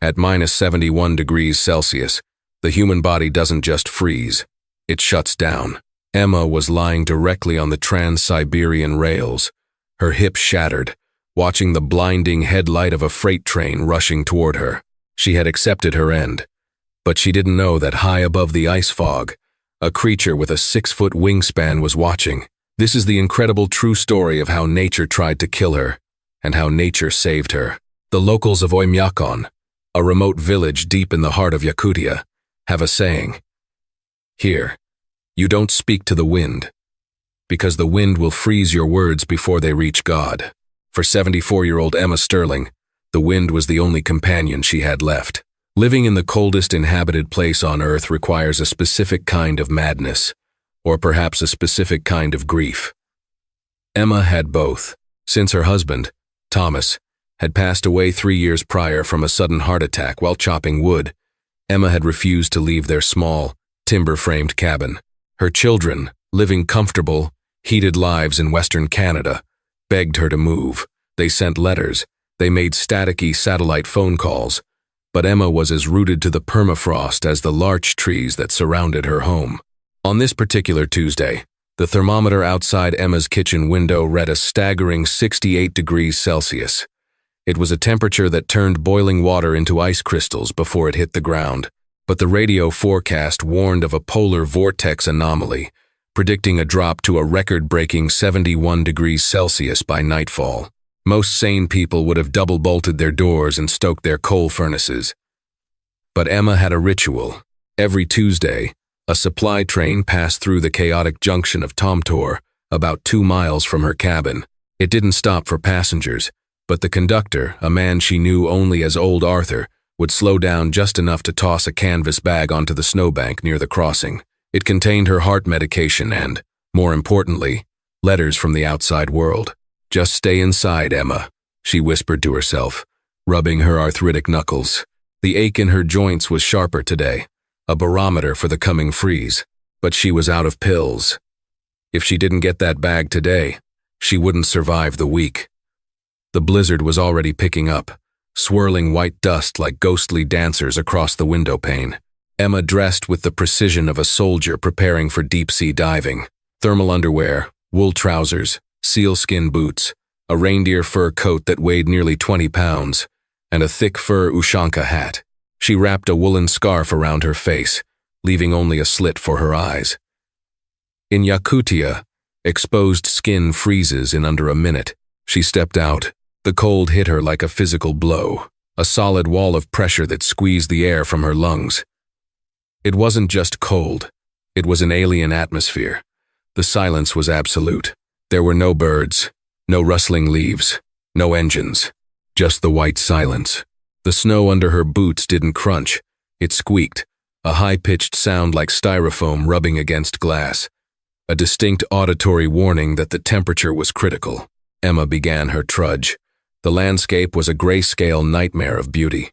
At -71 degrees Celsius, the human body doesn't just freeze, it shuts down. Emma was lying directly on the Trans-Siberian rails, her hip shattered, watching the blinding headlight of a freight train rushing toward her. She had accepted her end, but she didn't know that high above the ice fog, a creature with a 6-foot wingspan was watching. This is the incredible true story of how nature tried to kill her, and how nature saved her. The locals of Oymyakon, a remote village deep in the heart of Yakutia, have a saying. Here, you don't speak to the wind, because the wind will freeze your words before they reach God. For 74-year-old Emma Sterling, the wind was the only companion she had left. Living in the coldest inhabited place on earth requires a specific kind of madness, or perhaps a specific kind of grief. Emma had both. Since her husband, Thomas, had passed away 3 years prior from a sudden heart attack while chopping wood, Emma had refused to leave their small, timber-framed cabin. Her children, living comfortable, heated lives in Western Canada, begged her to move. They sent letters, they made staticky satellite phone calls, but Emma was as rooted to the permafrost as the larch trees that surrounded her home. On this particular Tuesday, the thermometer outside Emma's kitchen window read a staggering 68 degrees Celsius. It was a temperature that turned boiling water into ice crystals before it hit the ground, but the radio forecast warned of a polar vortex anomaly, predicting a drop to a record-breaking 71 degrees Celsius by nightfall. Most sane people would have double-bolted their doors and stoked their coal furnaces. But Emma had a ritual. Every Tuesday, a supply train passed through the chaotic junction of Tomtor, about 2 miles from her cabin. It didn't stop for passengers, but the conductor, a man she knew only as Old Arthur, would slow down just enough to toss a canvas bag onto the snowbank near the crossing. It contained her heart medication and, more importantly, letters from the outside world. "Just stay inside, Emma," she whispered to herself, rubbing her arthritic knuckles. The ache in her joints was sharper today, a barometer for the coming freeze, but she was out of pills. If she didn't get that bag today, she wouldn't survive the week. The blizzard was already picking up, swirling white dust like ghostly dancers across the window pane. Emma dressed with the precision of a soldier preparing for deep-sea diving. Thermal underwear, wool trousers, sealskin boots, a reindeer fur coat that weighed nearly 20 pounds, and a thick fur ushanka hat. She wrapped a woolen scarf around her face, leaving only a slit for her eyes. In Yakutia, exposed skin freezes in under a minute. She stepped out. The cold hit her like a physical blow, a solid wall of pressure that squeezed the air from her lungs. It wasn't just cold, it was an alien atmosphere. The silence was absolute. There were no birds, no rustling leaves, no engines, just the white silence. The snow under her boots didn't crunch, it squeaked, a high-pitched sound like styrofoam rubbing against glass, a distinct auditory warning that the temperature was critical. Emma began her trudge. The landscape was a grayscale nightmare of beauty.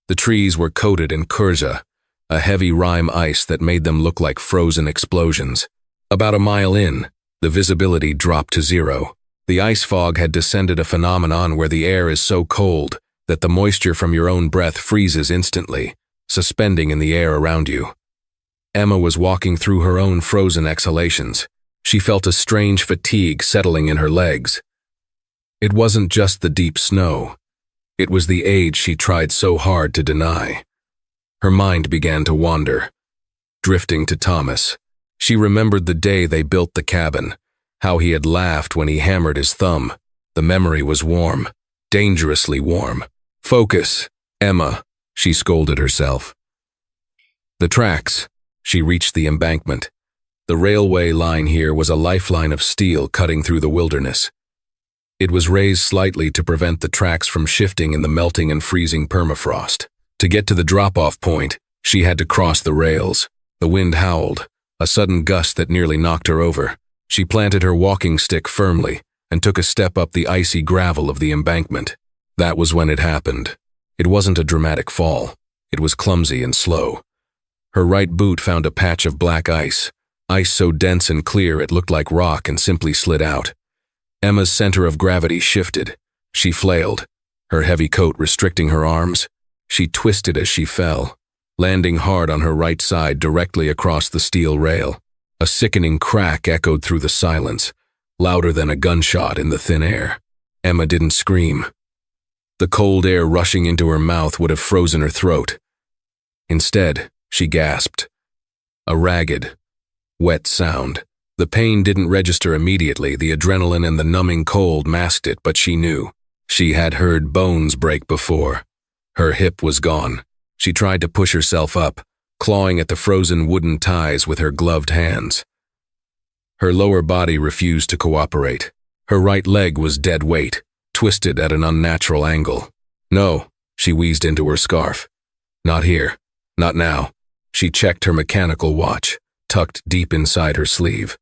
The trees were coated in kurza, a heavy rime ice that made them look like frozen explosions. About a mile in, the visibility dropped to zero. The ice fog had descended, a phenomenon where the air is so cold that the moisture from your own breath freezes instantly, suspending in the air around you. Emma was walking through her own frozen exhalations. She felt a strange fatigue settling in her legs. It wasn't just the deep snow. It was the age she tried so hard to deny. Her mind began to wander, drifting to Thomas. She remembered the day they built the cabin, how he had laughed when he hammered his thumb. The memory was warm, dangerously warm. "Focus, Emma," she scolded herself. The tracks. She reached the embankment. The railway line here was a lifeline of steel cutting through the wilderness. It was raised slightly to prevent the tracks from shifting in the melting and freezing permafrost. To get to the drop-off point, she had to cross the rails. The wind howled, a sudden gust that nearly knocked her over. She planted her walking stick firmly and took a step up the icy gravel of the embankment. That was when it happened. It wasn't a dramatic fall. It was clumsy and slow. Her right boot found a patch of black ice so dense and clear it looked like rock, and simply slid out. Emma's center of gravity shifted. She flailed, her heavy coat restricting her arms. She twisted as she fell, landing hard on her right side directly across the steel rail. A sickening crack echoed through the silence, louder than a gunshot in the thin air. Emma didn't scream. The cold air rushing into her mouth would have frozen her throat. Instead, she gasped. A ragged, wet sound. The pain didn't register immediately. The adrenaline and the numbing cold masked it, but she knew. She had heard bones break before. Her hip was gone. She tried to push herself up, clawing at the frozen wooden ties with her gloved hands. Her lower body refused to cooperate. Her right leg was dead weight, twisted at an unnatural angle. No, she wheezed into her scarf. Not here. Not now. She checked her mechanical watch, tucked deep inside her sleeve.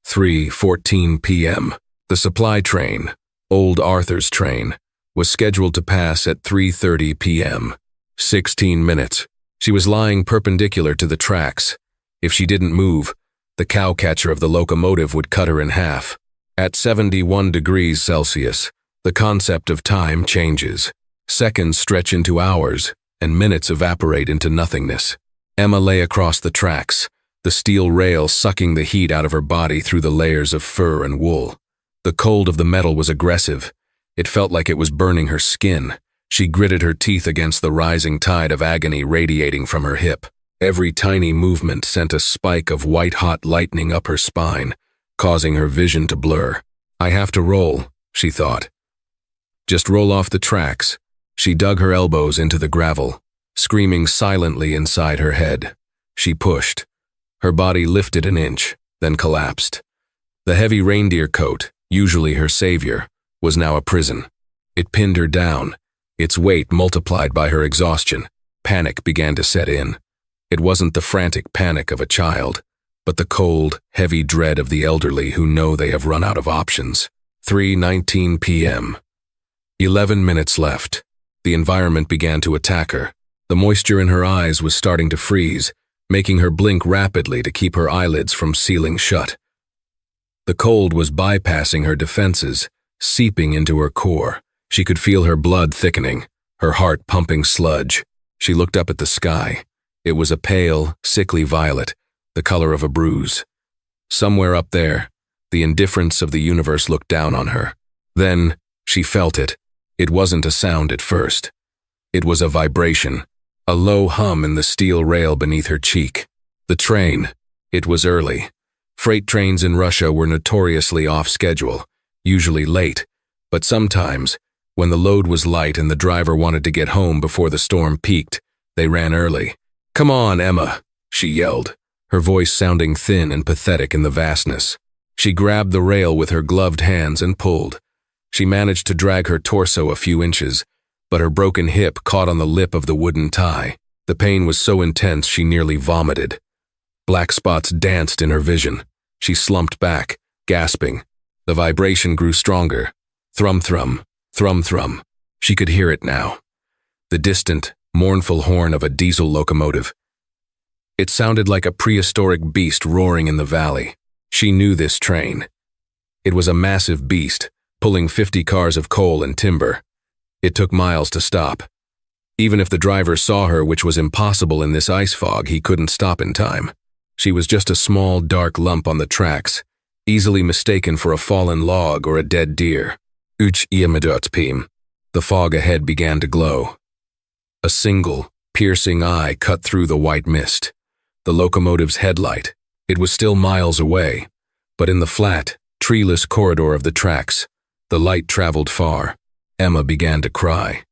3:14 p.m. The supply train, Old Arthur's train, was scheduled to pass at 3:30 p.m. 16 minutes. She was lying perpendicular to the tracks. If she didn't move, the cowcatcher of the locomotive would cut her in half. At 71 degrees Celsius, the concept of time changes. Seconds stretch into hours, and minutes evaporate into nothingness. Emma lay across the tracks, the steel rail sucking the heat out of her body through the layers of fur and wool. The cold of the metal was aggressive. It felt like it was burning her skin. She gritted her teeth against the rising tide of agony radiating from her hip. Every tiny movement sent a spike of white-hot lightning up her spine, causing her vision to blur. I have to roll, she thought. Just roll off the tracks. She dug her elbows into the gravel, screaming silently inside her head. She pushed. Her body lifted an inch, then collapsed. The heavy reindeer coat, usually her savior, was now a prison. It pinned her down, its weight multiplied by her exhaustion. Panic began to set in. It wasn't the frantic panic of a child, but the cold, heavy dread of the elderly who know they have run out of options. 3:19 p.m. 11 minutes left. The environment began to attack her. The moisture in her eyes was starting to freeze, making her blink rapidly to keep her eyelids from sealing shut. The cold was bypassing her defenses, seeping into her core. She could feel her blood thickening, her heart pumping sludge. She looked up at the sky. It was a pale, sickly violet, the color of a bruise. Somewhere up there, the indifference of the universe looked down on her. Then, she felt it. It wasn't a sound at first. It was a vibration, a low hum in the steel rail beneath her cheek. The train. It was early. Freight trains in Russia were notoriously off schedule, usually late, but sometimes, when the load was light and the driver wanted to get home before the storm peaked, they ran early. "Come on, Emma," she yelled, her voice sounding thin and pathetic in the vastness. She grabbed the rail with her gloved hands and pulled. She managed to drag her torso a few inches, but her broken hip caught on the lip of the wooden tie. The pain was so intense she nearly vomited. Black spots danced in her vision. She slumped back, gasping. The vibration grew stronger. Thrum-thrum, thrum-thrum. She could hear it now. The distant, mournful horn of a diesel locomotive. It sounded like a prehistoric beast roaring in the valley. She knew this train. It was a massive beast, pulling 50 cars of coal and timber. It took miles to stop. Even if the driver saw her, which was impossible in this ice fog, he couldn't stop in time. She was just a small, dark lump on the tracks, easily mistaken for a fallen log or a dead deer. The fog ahead began to glow. A single, piercing eye cut through the white mist. The locomotive's headlight. It was still miles away, but in the flat, treeless corridor of the tracks, the light traveled far. Emma began to cry.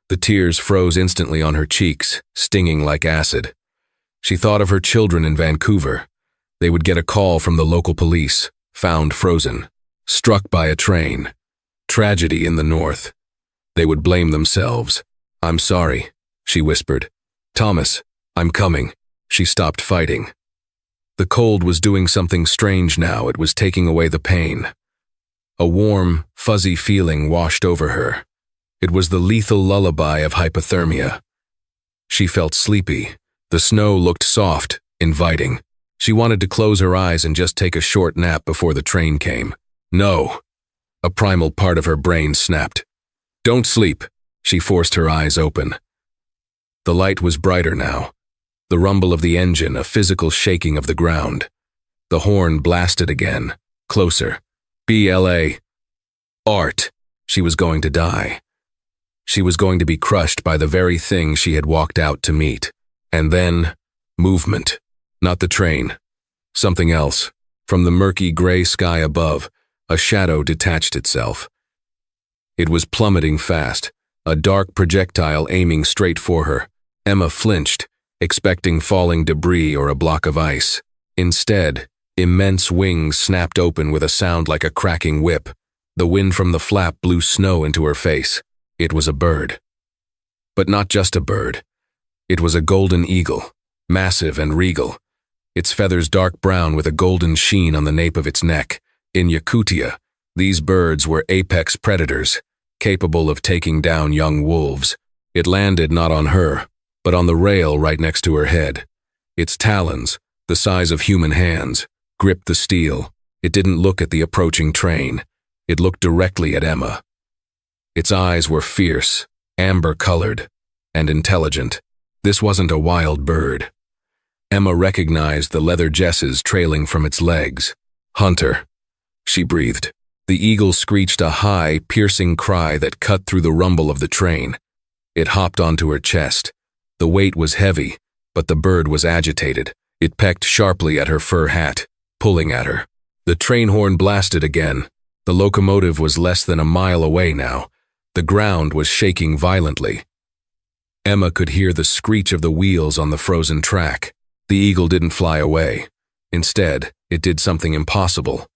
The tears froze instantly on her cheeks, stinging like acid. She thought of her children in Vancouver. They would get a call from the local police, found frozen, struck by a train. Tragedy in the north. They would blame themselves. "I'm sorry," she whispered. "Thomas, I'm coming." She stopped fighting. The cold was doing something strange now. It was taking away the pain. A warm, fuzzy feeling washed over her. It was the lethal lullaby of hypothermia. She felt sleepy. The snow looked soft, inviting. She wanted to close her eyes and just take a short nap before the train came. No. A primal part of her brain snapped. "Don't sleep." She forced her eyes open. The light was brighter now. The rumble of the engine, a physical shaking of the ground. The horn blasted again, closer. BLA. Art. She was going to die. She was going to be crushed by the very thing she had walked out to meet. And then, movement. Not the train. Something else. From the murky gray sky above, a shadow detached itself. It was plummeting fast, a dark projectile aiming straight for her. Emma flinched, expecting falling debris or a block of ice. Instead, immense wings snapped open with a sound like a cracking whip. The wind from the flap blew snow into her face. It was a bird. But not just a bird. It was a golden eagle, massive and regal. Its feathers dark brown with a golden sheen on the nape of its neck. In Yakutia, these birds were apex predators, capable of taking down young wolves. It landed not on her, but on the rail right next to her head. Its talons, the size of human hands, gripped the steel. It didn't look at the approaching train. It looked directly at Emma. Its eyes were fierce, amber-colored, and intelligent. This wasn't a wild bird. Emma recognized the leather jesses trailing from its legs. Hunter, she breathed. The eagle screeched a high, piercing cry that cut through the rumble of the train. It hopped onto her chest. The weight was heavy, but the bird was agitated. It pecked sharply at her fur hat, pulling at her. The train horn blasted again. The locomotive was less than a mile away now. The ground was shaking violently. Emma could hear the screech of the wheels on the frozen track. The eagle didn't fly away. Instead, it did something impossible.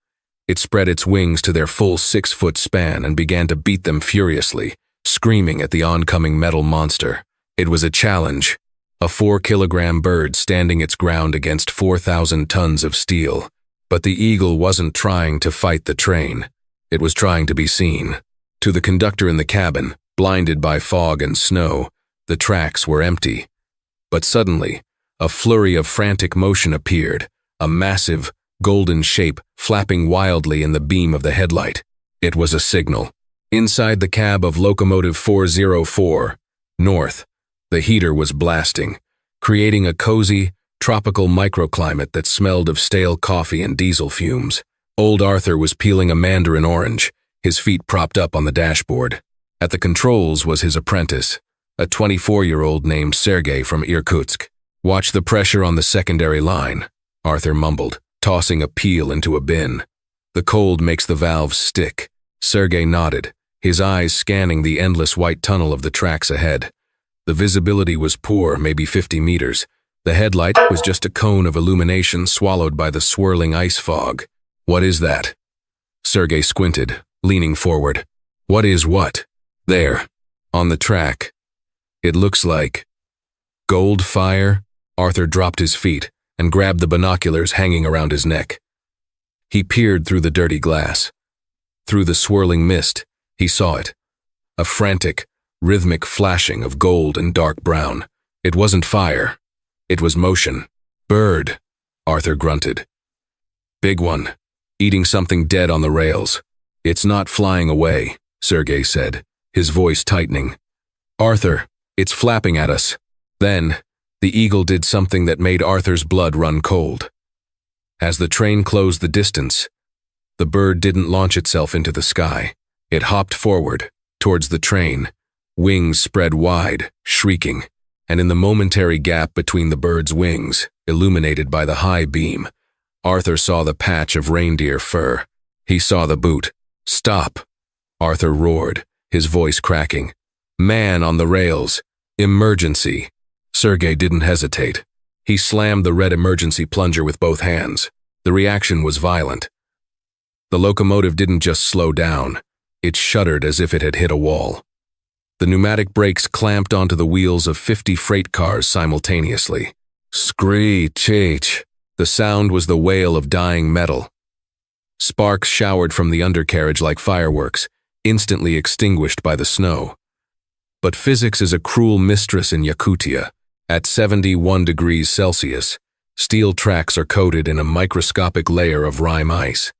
It spread its wings to their full 6-foot span and began to beat them furiously, screaming at the oncoming metal monster. It was a challenge, a 4-kilogram bird standing its ground against 4,000 tons of steel. But the eagle wasn't trying to fight the train. It was trying to be seen. To the conductor in the cabin, blinded by fog and snow, the tracks were empty. But suddenly, a flurry of frantic motion appeared, a massive, golden shape flapping wildly in the beam of the headlight. It was a signal. Inside the cab of locomotive 404, north, the heater was blasting, creating a cozy, tropical microclimate that smelled of stale coffee and diesel fumes. Old Arthur was peeling a mandarin orange, his feet propped up on the dashboard. At the controls was his apprentice, a 24-year-old named Sergei from Irkutsk. "Watch the pressure on the secondary line," Arthur mumbled, tossing a peel into a bin. "The cold makes the valves stick." Sergei nodded, his eyes scanning the endless white tunnel of the tracks ahead. The visibility was poor, maybe 50 meters. The headlight was just a cone of illumination swallowed by the swirling ice fog. "What is that?" Sergei squinted, leaning forward. "What is what?" "There, on the track. It looks like gold fire." Arthur dropped his feet and grabbed the binoculars hanging around his neck. He peered through the dirty glass. Through the swirling mist, he saw it. A frantic, rhythmic flashing of gold and dark brown. It wasn't fire. It was motion. "Bird," Arthur grunted. "Big one, eating something dead on the rails." "It's not flying away," Sergei said, his voice tightening. "Arthur, it's flapping at us." Then, the eagle did something that made Arthur's blood run cold. As the train closed the distance, the bird didn't launch itself into the sky. It hopped forward, towards the train, wings spread wide, shrieking, and in the momentary gap between the bird's wings, illuminated by the high beam, Arthur saw the patch of reindeer fur. He saw the boot. "Stop!" Arthur roared, his voice cracking. "Man on the rails! Emergency!" Sergei didn't hesitate. He slammed the red emergency plunger with both hands. The reaction was violent. The locomotive didn't just slow down. It shuddered as if it had hit a wall. The pneumatic brakes clamped onto the wheels of 50 freight cars simultaneously. Screech! The sound was the wail of dying metal. Sparks showered from the undercarriage like fireworks, instantly extinguished by the snow. But physics is a cruel mistress in Yakutia. At 71 degrees Celsius, steel tracks are coated in a microscopic layer of rime ice.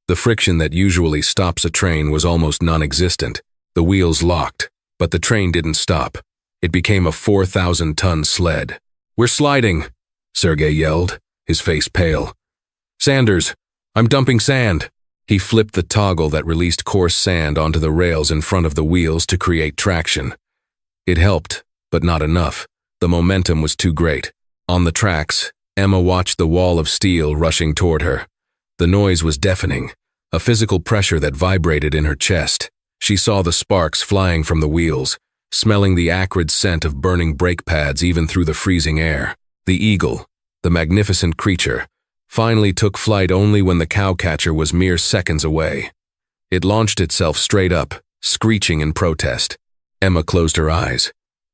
The friction that usually stops a train was almost non-existent. The wheels locked, but the train didn't stop. It became a 4,000-ton sled. "We're sliding," Sergei yelled, his face pale. "Sanders, I'm dumping sand." He flipped the toggle that released coarse sand onto the rails in front of the wheels to create traction. It helped, but not enough. The momentum was too great. On the tracks, Emma watched the wall of steel rushing toward her. The noise was deafening, a physical pressure that vibrated in her chest. She saw the sparks flying from the wheels, smelling the acrid scent of burning brake pads even through the freezing air. The eagle, the magnificent creature, finally took flight only when the cowcatcher was mere seconds away. It launched itself straight up, screeching in protest. Emma closed her eyes.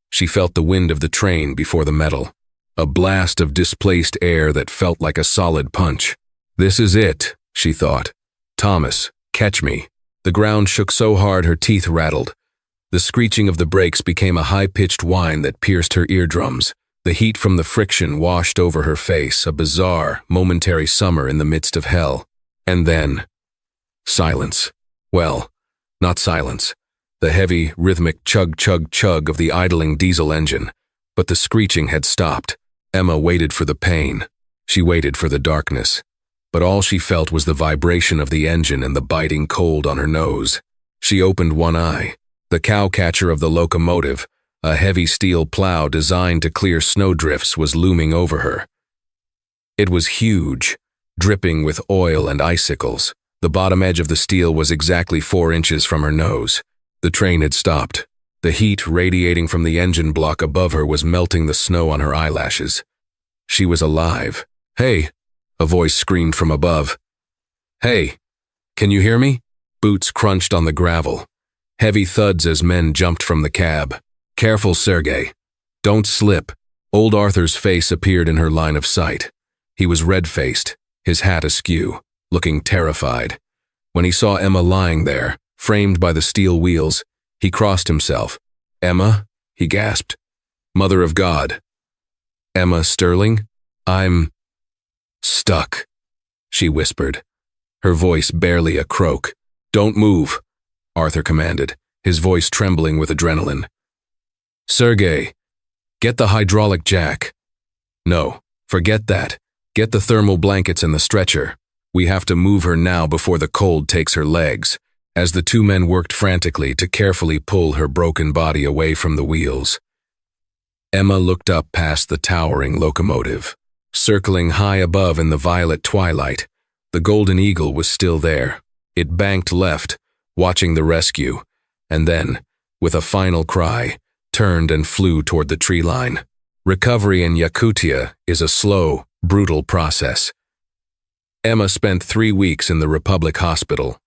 She felt the wind of the train before the metal, a blast of displaced air that felt like a solid punch. "This is it," she thought. "Thomas, catch me." The ground shook so hard her teeth rattled. The screeching of the brakes became a high-pitched whine that pierced her eardrums. The heat from the friction washed over her face, a bizarre, momentary summer in the midst of hell. And then, silence. Well, not silence. The heavy, rhythmic chug-chug-chug of the idling diesel engine. But the screeching had stopped. Emma waited for the pain. She waited for the darkness. But all she felt was the vibration of the engine and the biting cold on her nose. She opened one eye. The cowcatcher of the locomotive, a heavy steel plow designed to clear snowdrifts, was looming over her. It was huge, dripping with oil and icicles. The bottom edge of the steel was exactly 4 inches from her nose. The train had stopped. The heat radiating from the engine block above her was melting the snow on her eyelashes. She was alive. "Hey!" a voice screamed from above. "Hey! Can you hear me?" Boots crunched on the gravel. Heavy thuds as men jumped from the cab. "Careful, Sergei. Don't slip." Old Arthur's face appeared in her line of sight. He was red-faced, his hat askew, looking terrified. When he saw Emma lying there, framed by the steel wheels, he crossed himself. "Emma?" he gasped. "Mother of God." "Emma Sterling? I'm stuck," she whispered, her voice barely a croak. "Don't move," Arthur commanded, his voice trembling with adrenaline. "Sergei, get the hydraulic jack." "No, forget that. Get the thermal blankets and the stretcher. We have to move her now before the cold takes her legs," as the 2 men worked frantically to carefully pull her broken body away from the wheels. Emma looked up past the towering locomotive. Circling high above in the violet twilight, the Golden Eagle was still there. It banked left, watching the rescue, and then, with a final cry, turned and flew toward the tree line. Recovery in Yakutia is a slow, brutal process. Emma spent 3 weeks in the Republic Hospital,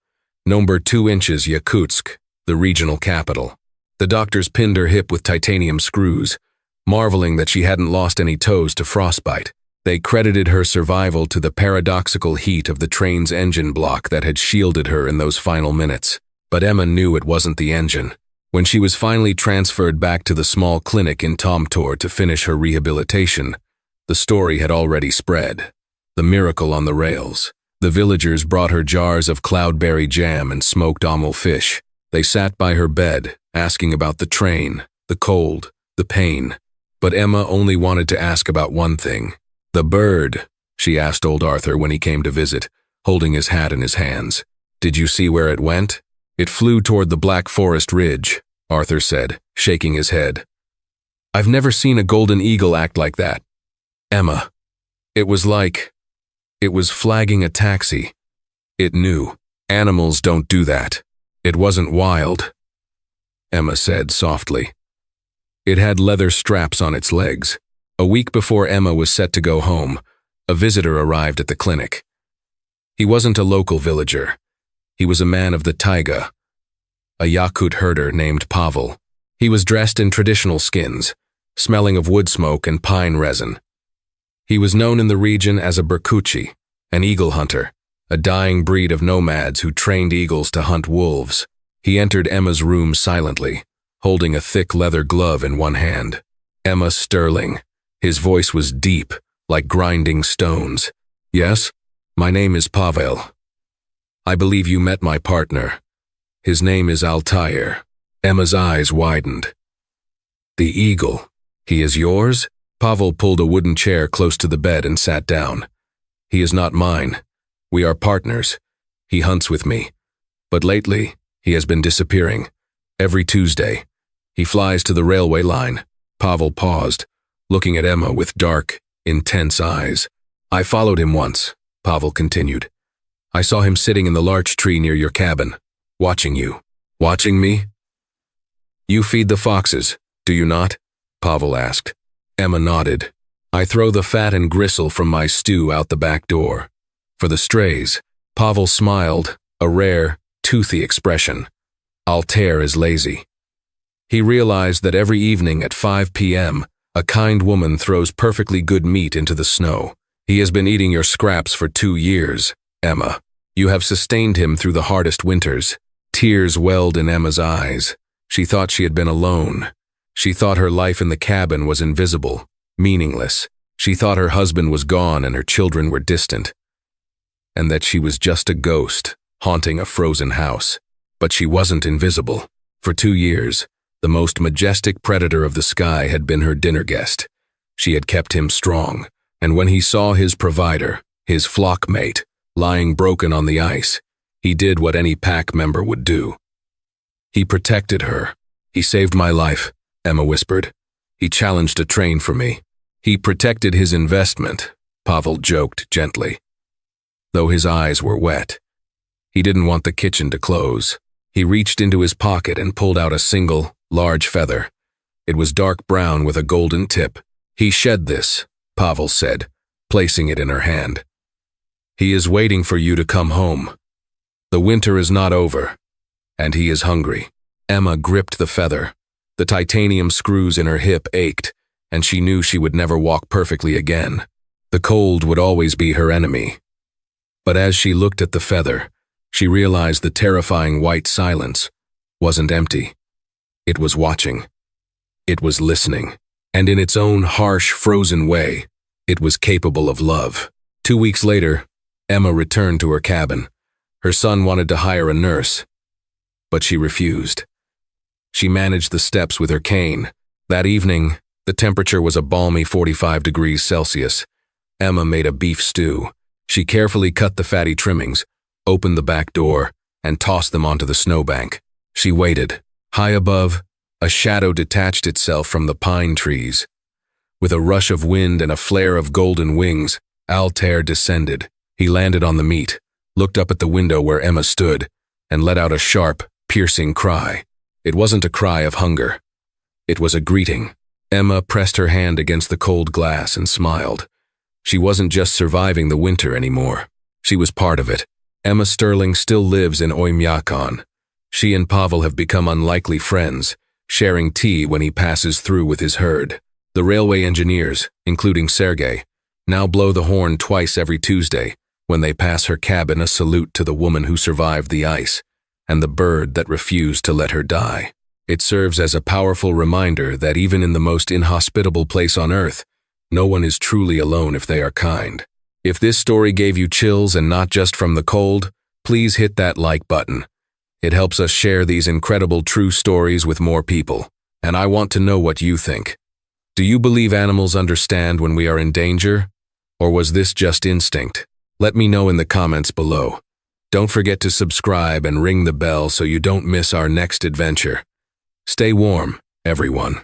number 2 inches Yakutsk, the regional capital. The doctors pinned her hip with titanium screws, marveling that she hadn't lost any toes to frostbite. They credited her survival to the paradoxical heat of the train's engine block that had shielded her in those final minutes. But Emma knew it wasn't the engine. When she was finally transferred back to the small clinic in Tomtor to finish her rehabilitation, the story had already spread. The miracle on the rails. The villagers brought her jars of cloudberry jam and smoked ommel fish. They sat by her bed, asking about the train, the cold, the pain. But Emma only wanted to ask about one thing. "The bird," she asked old Arthur when he came to visit, holding his hat in his hands. "Did you see where it went?" "It flew toward the Black Forest Ridge," Arthur said, shaking his head. "I've never seen a golden eagle act like that. Emma, it was flagging a taxi. It knew. Animals don't do that. It wasn't wild," Emma said softly. It had leather straps on its legs. A week before Emma was set to go home, a visitor arrived at the clinic. He wasn't a local villager. He was a man of the taiga, a Yakut herder named Pavel. He was dressed in traditional skins, smelling of wood smoke and pine resin. He was known in the region as a Berkuchi, an eagle hunter, a dying breed of nomads who trained eagles to hunt wolves. He entered Emma's room silently, holding a thick leather glove in one hand. "Emma Sterling." His voice was deep, like grinding stones. "Yes, my name is Pavel. I believe you met my partner. His name is Altair." Emma's eyes widened. The eagle. He is yours? Pavel pulled a wooden chair close to the bed and sat down. He is not mine. We are partners. He hunts with me. But lately, he has been disappearing. Every Tuesday. He flies to the railway line. Pavel paused, looking at Emma with dark, intense eyes. I followed him once, Pavel continued. I saw him sitting in the larch tree near your cabin, watching you. Watching me? You feed the foxes, do you not? Pavel asked. Emma nodded. I throw the fat and gristle from my stew out the back door. For the strays, Pavel smiled, a rare, toothy expression. Altair is lazy. He realized that every evening at 5 p.m., a kind woman throws perfectly good meat into the snow. He has been eating your scraps for 2 years, Emma. You have sustained him through the hardest winters. Tears welled in Emma's eyes. She thought she had been alone. She thought her life in the cabin was invisible, meaningless. She thought her husband was gone and her children were distant, and that she was just a ghost, haunting a frozen house. But she wasn't invisible. For 2 years, the most majestic predator of the sky had been her dinner guest. She had kept him strong, and when he saw his provider, his flock mate, lying broken on the ice, he did what any pack member would do. He protected her. He saved my life, Emma whispered. He challenged a train for me. He protected his investment, Pavel joked gently. Though his eyes were wet, he didn't want the kitchen to close. He reached into his pocket and pulled out a single, large feather. It was dark brown with a golden tip. He shed this, Pavel said, placing it in her hand. He is waiting for you to come home. The winter is not over, and he is hungry. Emma gripped the feather. The titanium screws in her hip ached, and she knew she would never walk perfectly again. The cold would always be her enemy. But as she looked at the feather, she realized the terrifying white silence wasn't empty. It was watching. It was listening. And in its own harsh, frozen way, it was capable of love. 2 weeks later, Emma returned to her cabin. Her son wanted to hire a nurse, but she refused. She managed the steps with her cane. That evening, the temperature was a balmy 45 degrees Celsius. Emma made a beef stew. She carefully cut the fatty trimmings, opened the back door, and tossed them onto the snowbank. She waited. High above, a shadow detached itself from the pine trees. With a rush of wind and a flare of golden wings, Altair descended. He landed on the meat, looked up at the window where Emma stood, and let out a sharp, piercing cry. It wasn't a cry of hunger. It was a greeting. Emma pressed her hand against the cold glass and smiled. She wasn't just surviving the winter anymore. She was part of it. Emma Sterling still lives in Oymyakon. She and Pavel have become unlikely friends, sharing tea when he passes through with his herd. The railway engineers, including Sergei, now blow the horn twice every Tuesday when they pass her cabin, a salute to the woman who survived the ice and the bird that refused to let her die. It serves as a powerful reminder that even in the most inhospitable place on earth, no one is truly alone if they are kind. If this story gave you chills and not just from the cold, please hit that like button. It helps us share these incredible true stories with more people, and I want to know what you think. Do you believe animals understand when we are in danger? Or was this just instinct? Let me know in the comments below. Don't forget to subscribe and ring the bell so you don't miss our next adventure. Stay warm, everyone.